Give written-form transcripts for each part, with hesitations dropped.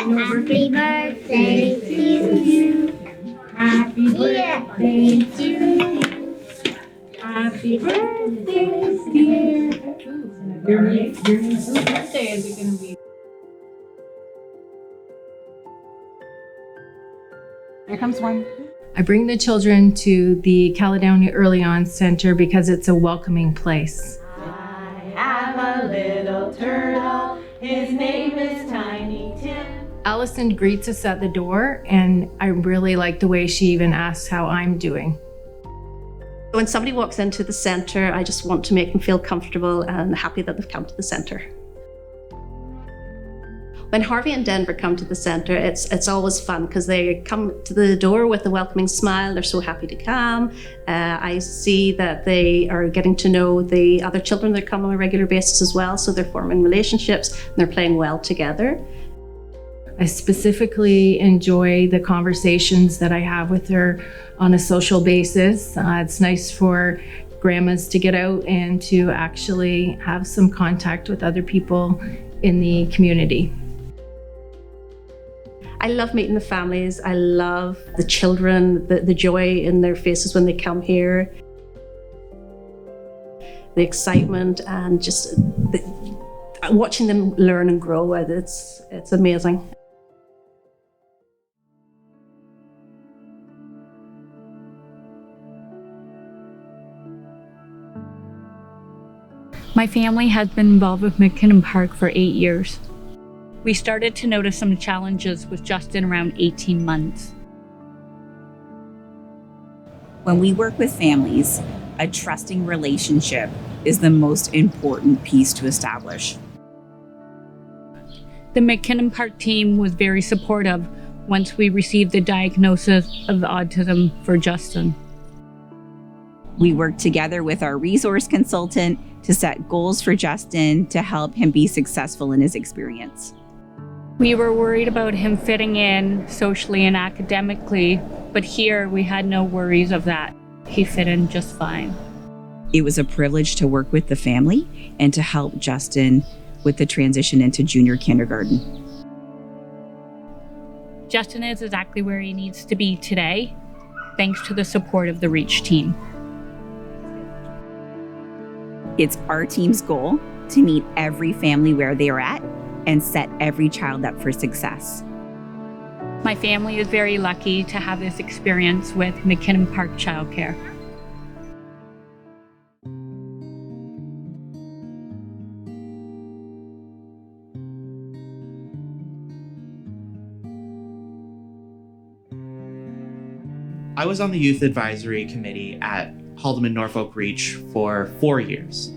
Happy birthday to you. Happy birthday to you. Happy birthday, dear. Whose birthday is it going to be? Here comes one. I bring the children to the Caledonia Early On Center because it's a welcoming place. I have a little turtle. His name is Tiny Tim. Allison greets us at the door, and I really like the way she even asks how I'm doing. When somebody walks into the centre, I just want to make them feel comfortable and happy that they've come to the centre. When Harvey and Denver come to the centre, it's always fun because they come to the door with a welcoming smile. They're so happy to come. I see that they are getting to know the other children that come on a regular basis as well, so they're forming relationships and they're playing well together. I specifically enjoy the conversations that I have with her on a social basis. It's nice for grandmas to get out and to actually have some contact with other people in the community. I love meeting the families. I love the children, the joy in their faces when they come here. The excitement and just watching them learn and grow, it's amazing. My family has been involved with McKinnon Park for 8 years. We started to notice some challenges with Justin around 18 months. When we work with families, a trusting relationship is the most important piece to establish. The McKinnon Park team was very supportive once we received the diagnosis of autism for Justin. We work together with our resource consultant to set goals for Justin to help him be successful in his experience. We were worried about him fitting in socially and academically, but here we had no worries of that. He fit in just fine. It was a privilege to work with the family and to help Justin with the transition into junior kindergarten. Justin is exactly where he needs to be today, thanks to the support of the REACH team. It's our team's goal to meet every family where they are at and set every child up for success. My family is very lucky to have this experience with McKinnon Park Childcare. I was on the Youth Advisory Committee at Haldimand Norfolk REACH for 4 years.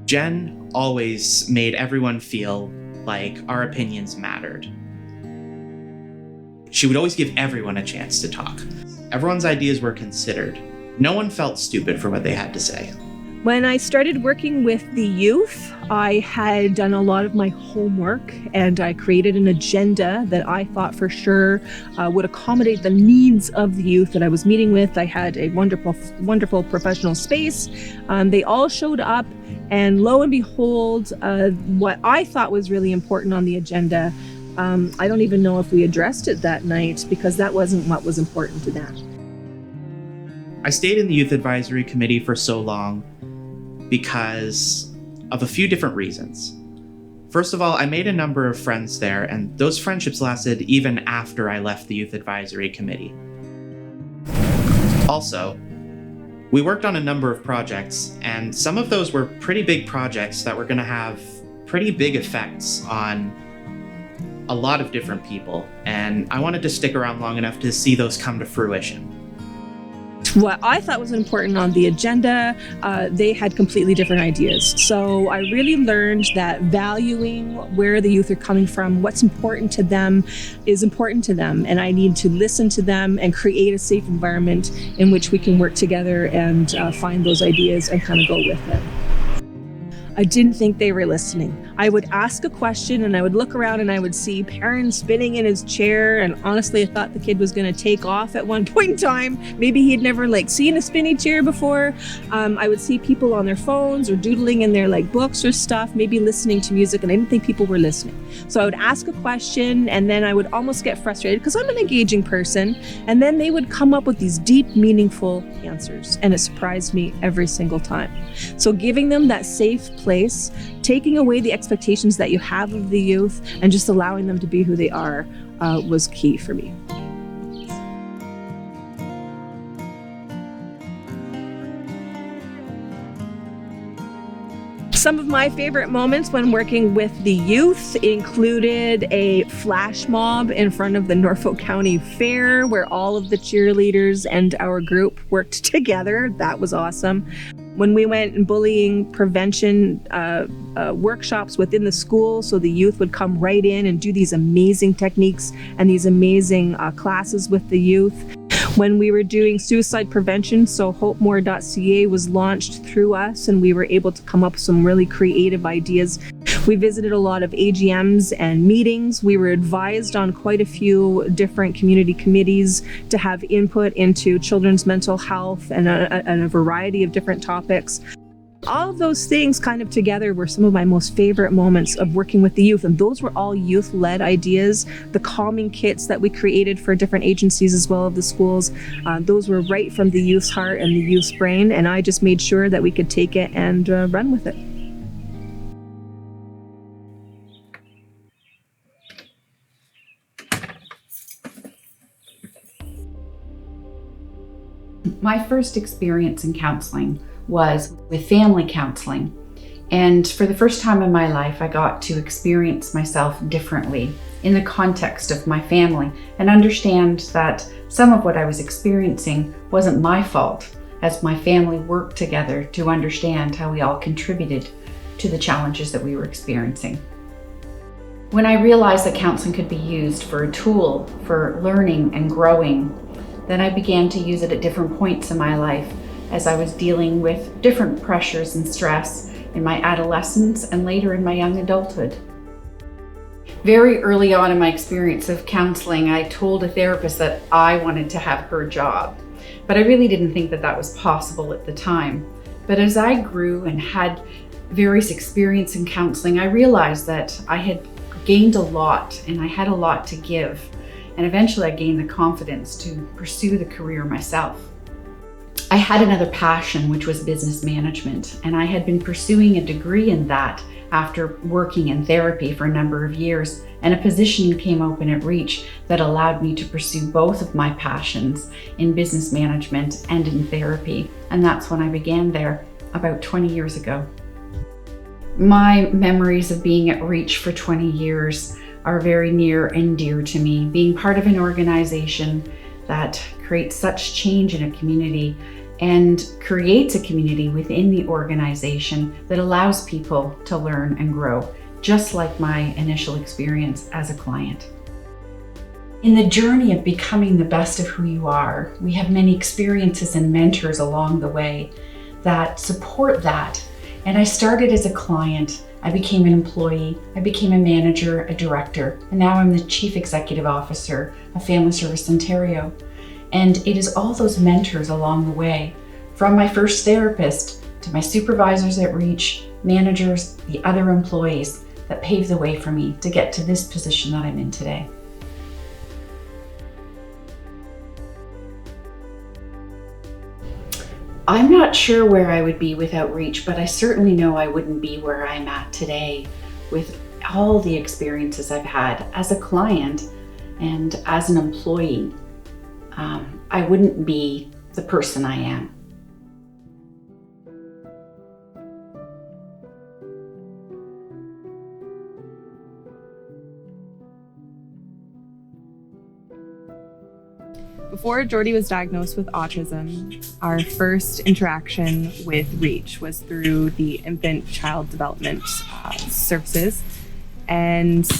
Jen always made everyone feel like our opinions mattered. She would always give everyone a chance to talk. Everyone's ideas were considered. No one felt stupid for what they had to say. When I started working with the youth, I had done a lot of my homework and I created an agenda that I thought for sure would accommodate the needs of the youth that I was meeting with. I had a wonderful professional space. They all showed up, and lo and behold, what I thought was really important on the agenda, I don't even know if we addressed it that night because that wasn't what was important to them. I stayed in the Youth Advisory Committee for so long because of a few different reasons. First of all, I made a number of friends there, and those friendships lasted even after I left the Youth Advisory Committee. Also, we worked on a number of projects, and some of those were pretty big projects that were going to have pretty big effects on a lot of different people, and I wanted to stick around long enough to see those come to fruition. What I thought was important on the agenda, they had completely different ideas. So I really learned that valuing where the youth are coming from, what's important to them is important to them. And I need to listen to them and create a safe environment in which we can work together and find those ideas and kind of go with it. I didn't think they were listening. I would ask a question and I would look around and I would see Perrin spinning in his chair, and honestly I thought the kid was going to take off at one point in time. Maybe he'd never seen a spinny chair before. I would see people on their phones or doodling in their books or stuff, maybe listening to music, and I didn't think people were listening. So I would ask a question and then I would almost get frustrated because I'm an engaging person, and then they would come up with these deep, meaningful answers, and it surprised me every single time. So giving them that safe place, taking away the expectations that you have of the youth, and just allowing them to be who they are was key for me. Some of my favorite moments when working with the youth included a flash mob in front of the Norfolk County Fair where all of the cheerleaders and our group worked together. That was awesome. When we went in bullying prevention workshops within the school, so the youth would come right in and do these amazing techniques and these amazing classes with the youth. When we were doing suicide prevention, so hopemore.ca was launched through us, and we were able to come up with some really creative ideas. We visited a lot of AGMs and meetings. We were advised on quite a few different community committees to have input into children's mental health and a variety of different topics. All of those things kind of together were some of my most favorite moments of working with the youth, and those were all youth-led ideas. The calming kits that we created for different agencies as well as the schools, those were right from the youth's heart and the youth's brain, and I just made sure that we could take it and run with it. My first experience in counseling was with family counseling. And for the first time in my life, I got to experience myself differently in the context of my family and understand that some of what I was experiencing wasn't my fault, as my family worked together to understand how we all contributed to the challenges that we were experiencing. When I realized that counseling could be used for a tool for learning and growing, then I began to use it at different points in my life as I was dealing with different pressures and stress in my adolescence and later in my young adulthood. Very early on in my experience of counseling, I told a therapist that I wanted to have her job, but I really didn't think that that was possible at the time. But as I grew and had various experience in counseling, I realized that I had gained a lot and I had a lot to give. And eventually I gained the confidence to pursue the career myself. I had another passion, which was business management, and I had been pursuing a degree in that after working in therapy for a number of years, and a position came open at Reach that allowed me to pursue both of my passions in business management and in therapy. And that's when I began there about 20 years ago. My memories of being at Reach for 20 years are very near and dear to me. Being part of an organization that creates such change in a community and creates a community within the organization that allows people to learn and grow, just like my initial experience as a client. In the journey of becoming the best of who you are, we have many experiences and mentors along the way that support that. And I started as a client, I became an employee, I became a manager, a director, and now I'm the Chief Executive Officer of Family Service Ontario. And it is all those mentors along the way, from my first therapist to my supervisors at Reach, managers, the other employees, that paved the way for me to get to this position that I'm in today. I'm not sure where I would be without Reach, but I certainly know I wouldn't be where I'm at today with all the experiences I've had as a client and as an employee. I wouldn't be the person I am. Before Jordy was diagnosed with autism, our first interaction with Reach was through the infant child development services, and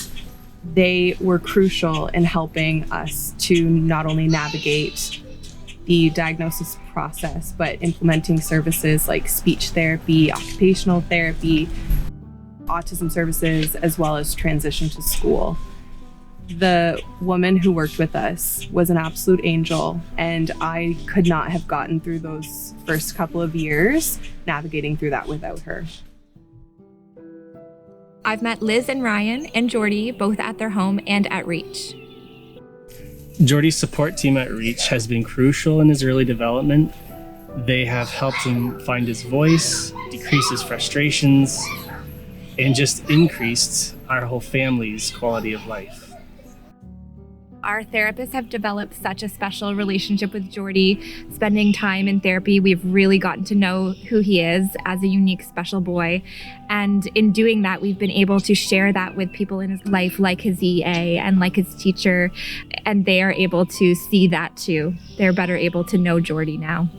they were crucial in helping us to not only navigate the diagnosis process, but implementing services like speech therapy, occupational therapy, autism services, as well as transition to school. The woman who worked with us was an absolute angel, and I could not have gotten through those first couple of years navigating through that without her. I've met Liz and Ryan and Jordy both at their home and at Reach. Jordy's support team at Reach has been crucial in his early development. They have helped him find his voice, decrease his frustrations, and just increased our whole family's quality of life. Our therapists have developed such a special relationship with Jordy. Spending time in therapy, we've really gotten to know who he is as a unique, special boy. And in doing that, we've been able to share that with people in his life, like his EA and like his teacher. And they are able to see that too. They're better able to know Jordy now.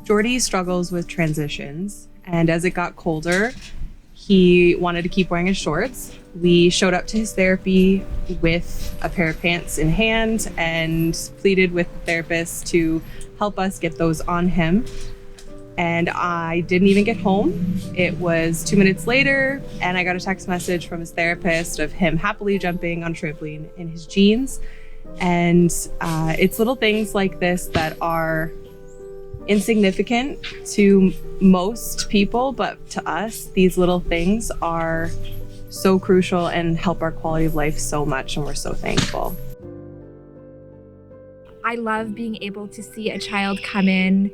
Jordy struggles with transitions, and as it got colder, he wanted to keep wearing his shorts. We showed up to his therapy with a pair of pants in hand and pleaded with the therapist to help us get those on him. And I didn't even get home. It was 2 minutes later, and I got a text message from his therapist of him happily jumping on a trampoline in his jeans. And it's little things like this that are insignificant to most people, but to us, these little things are so crucial and help our quality of life so much, and we're so thankful. I love being able to see a child come in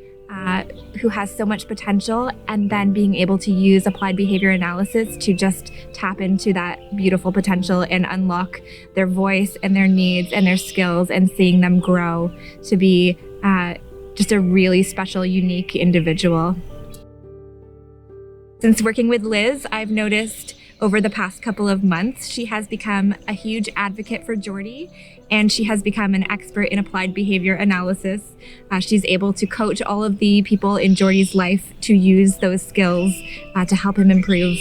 who has so much potential, and then being able to use applied behavior analysis to just tap into that beautiful potential and unlock their voice and their needs and their skills, and seeing them grow to be just a really special, unique individual. Since working with Liz, I've noticed over the past couple of months, she has become a huge advocate for Jordy, and she has become an expert in applied behavior analysis. She's able to coach all of the people in Jordy's life to use those skills to help him improve.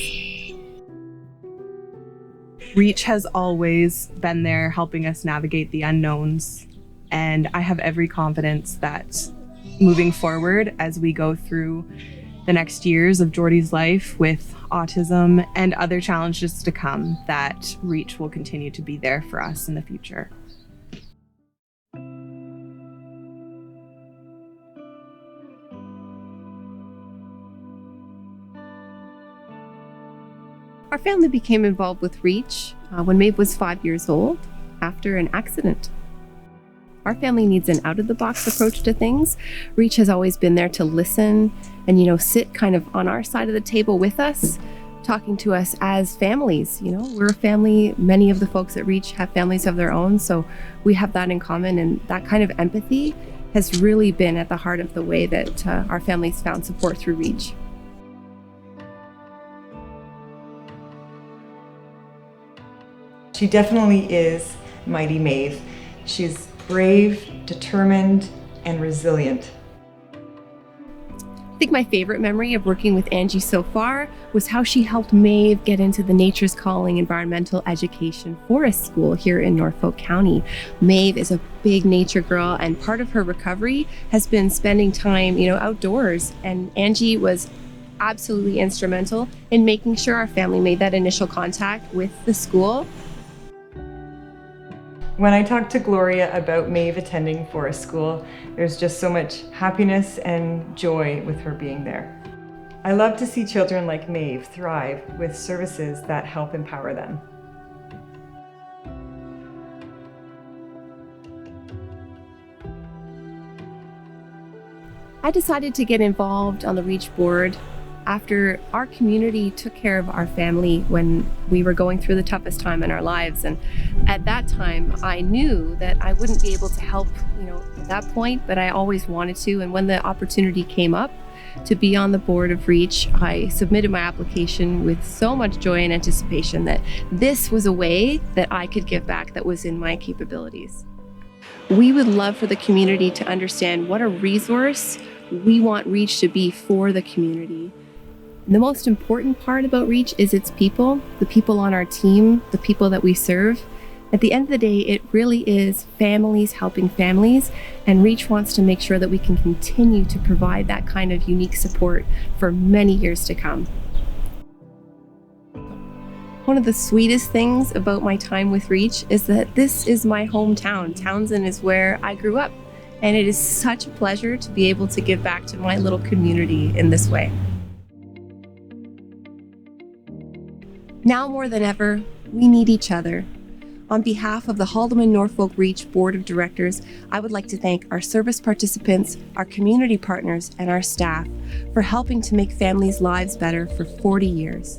Reach has always been there helping us navigate the unknowns, and I have every confidence that moving forward as we go through the next years of Jordy's life with autism and other challenges to come, that Reach will continue to be there for us in the future. Our family became involved with Reach when Maeve was 5 years old after an accident. Our family needs an out-of-the-box approach to things. Reach has always been there to listen and, sit kind of on our side of the table with us, talking to us as families. We're a family. Many of the folks at Reach have families of their own, so we have that in common, and that kind of empathy has really been at the heart of the way that our families found support through Reach. She definitely is Mighty Maeve. She's brave, determined, and resilient. I think my favorite memory of working with Angie so far was how she helped Maeve get into the Nature's Calling Environmental Education Forest School here in Norfolk County. Maeve is a big nature girl, and part of her recovery has been spending time, outdoors. And Angie was absolutely instrumental in making sure our family made that initial contact with the school. When I talked to Gloria about Maeve attending forest school, there's just so much happiness and joy with her being there. I love to see children like Maeve thrive with services that help empower them. I decided to get involved on the Reach board after our community took care of our family when we were going through the toughest time in our lives. And at that time, I knew that I wouldn't be able to help, at that point, but I always wanted to. And when the opportunity came up to be on the board of Reach, I submitted my application with so much joy and anticipation that this was a way that I could give back that was in my capabilities. We would love for the community to understand what a resource we want Reach to be for the community. And the most important part about Reach is its people, the people on our team, the people that we serve. At the end of the day, it really is families helping families, and Reach wants to make sure that we can continue to provide that kind of unique support for many years to come. One of the sweetest things about my time with Reach is that this is my hometown. Townsend is where I grew up, and it is such a pleasure to be able to give back to my little community in this way. Now more than ever, we need each other. On behalf of the Haldimand Norfolk Reach Board of Directors, I would like to thank our service participants, our community partners, and our staff for helping to make families' lives better for 40 years.